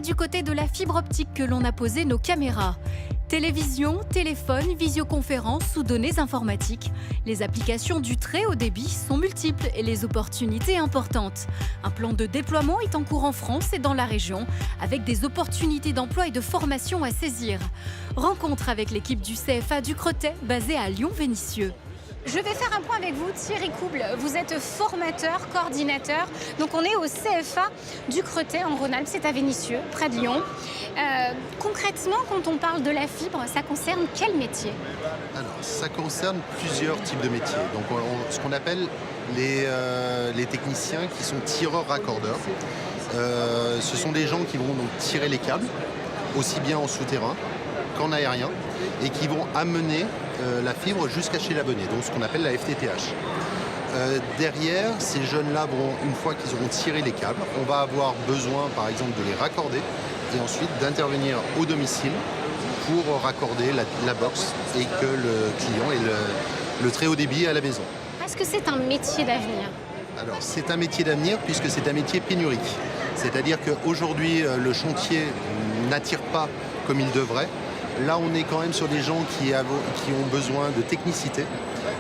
du côté de la fibre optique que l'on a posé nos caméras. Télévision, téléphone, visioconférence ou données informatiques. Les applications du très haut débit sont multiples et les opportunités importantes. Un plan de déploiement est en cours en France et dans la région, avec des opportunités d'emploi et de formation à saisir. Rencontre avec l'équipe du CFA du Cretet, basée à Lyon-Vénissieux. Je vais faire un point avec vous, Thierry Couble. Vous êtes formateur, coordinateur. Donc on est au CFA du Cretet en Rhône-Alpes, c'est à Vénissieux, près de Lyon. Concrètement, quand on parle de la fibre, ça concerne quel métier? Alors, ça concerne plusieurs types de métiers. Donc ce qu'on appelle les techniciens qui sont tireurs-raccordeurs. Ce sont des gens qui vont donc tirer les câbles, aussi bien en souterrain qu'en aérien, et qui vont amener la fibre jusqu'à chez l'abonné, donc ce qu'on appelle la FTTH. Derrière, ces jeunes-là, une fois qu'ils auront tiré les câbles, on va avoir besoin par exemple de les raccorder et ensuite d'intervenir au domicile pour raccorder la box et que le client ait le très haut débit à la maison. Est-ce que c'est un métier d'avenir? Alors c'est un métier d'avenir puisque c'est un métier pénurique. C'est-à-dire qu'aujourd'hui le chantier n'attire pas comme il devrait. Là, on est quand même sur des gens qui ont besoin de technicité.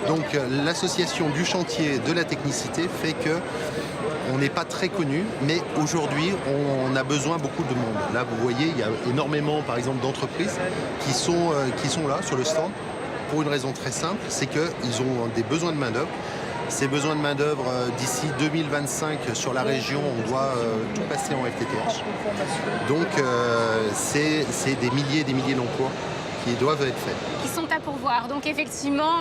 Donc, l'association du chantier de la technicité fait qu'on n'est pas très connu, mais aujourd'hui, on a besoin beaucoup de monde. Là, vous voyez, il y a énormément, par exemple, d'entreprises qui sont là, sur le stand, pour une raison très simple, c'est qu'ils ont des besoins de main-d'œuvre. Ces besoins de main-d'œuvre, d'ici 2025, sur la région, on doit tout passer en FTTH. Donc, c'est des milliers d'emplois qui doivent être faits. Qui sont à pourvoir. Donc, effectivement,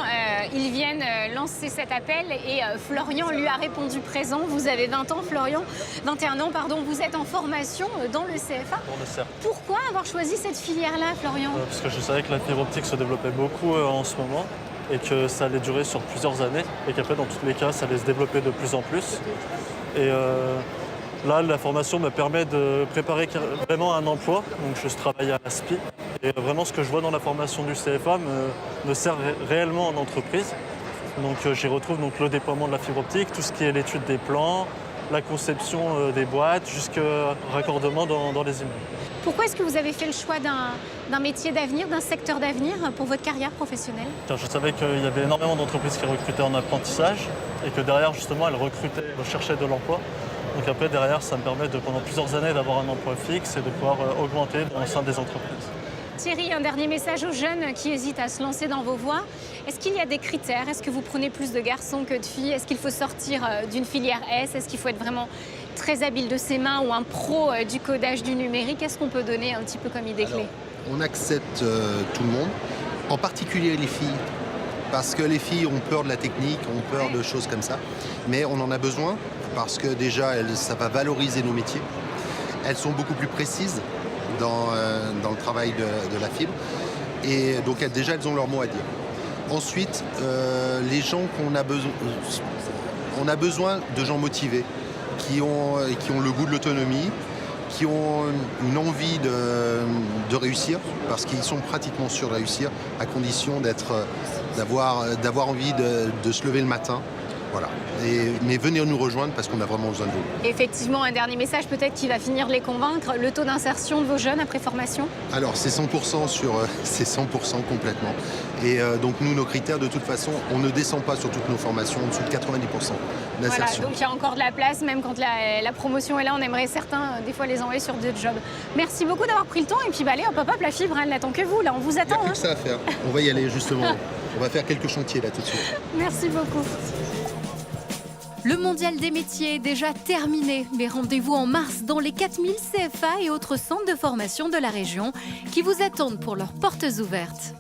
ils viennent lancer cet appel et Florian lui a répondu présent. Vous avez 20 ans, Florian, 21 ans, pardon. Vous êtes en formation dans le CFA. Pour le CERF. Pourquoi avoir choisi cette filière-là, Florian? Parce que je savais que la fibre optique se développait beaucoup en ce moment, et que ça allait durer sur plusieurs années et qu'après dans tous les cas ça allait se développer de plus en plus. Et là la formation me permet de préparer vraiment un emploi, donc je travaille à l'ASPI et vraiment ce que je vois dans la formation du CFA me sert réellement en entreprise. Donc j'y retrouve donc, le déploiement de la fibre optique, tout ce qui est l'étude des plans, la conception des boîtes jusqu'au raccordement dans les immeubles. Pourquoi est-ce que vous avez fait le choix d'un métier d'avenir, d'un secteur d'avenir pour votre carrière professionnelle? Car je savais qu'il y avait énormément d'entreprises qui recrutaient en apprentissage et que derrière justement elles recherchaient de l'emploi. Donc après derrière ça me permet pendant plusieurs années d'avoir un emploi fixe et de pouvoir augmenter au sein des entreprises. Thierry, un dernier message aux jeunes qui hésitent à se lancer dans vos voies. Est-ce qu'il y a des critères? Est-ce que vous prenez plus de garçons que de filles? Est-ce qu'il faut sortir d'une filière S? Est-ce qu'il faut être vraiment très habile de ses mains ou un pro du codage du numérique? Est-ce qu'on peut donner un petit peu comme idée clé? On accepte tout le monde, en particulier les filles, parce que les filles ont peur de la technique, ont peur de choses comme ça. Mais on en a besoin parce que déjà, ça va valoriser nos métiers. Elles sont beaucoup plus précises dans le travail de la fibre. Et donc déjà, elles ont leur mot à dire. Ensuite, les gens qu'on a besoin... On a besoin de gens motivés, qui ont le goût de l'autonomie, qui ont une envie de réussir, parce qu'ils sont pratiquement sûrs de réussir, à condition d'avoir envie de se lever le matin. Voilà. Mais venez nous rejoindre parce qu'on a vraiment besoin de vous. Effectivement, un dernier message peut-être qui va finir de les convaincre. Le taux d'insertion de vos jeunes après formation? Alors, c'est 100% c'est 100% complètement. Et donc, nous, nos critères, de toute façon, on ne descend pas sur toutes nos formations en dessous de 90% d'insertion. Voilà, donc il y a encore de la place, même quand la promotion est là, on aimerait certains, des fois, les envoyer sur d'autres jobs. Merci beaucoup d'avoir pris le temps. Et puis, allez, hop, la fibre, elle n'attend que vous. Là, on vous attend. Il n'y a plus que ça à faire. On va y aller, justement. On va faire quelques chantiers, là, tout de suite. Merci beaucoup. Le mondial des métiers est déjà terminé, mais rendez-vous en mars dans les 4000 CFA et autres centres de formation de la région qui vous attendent pour leurs portes ouvertes.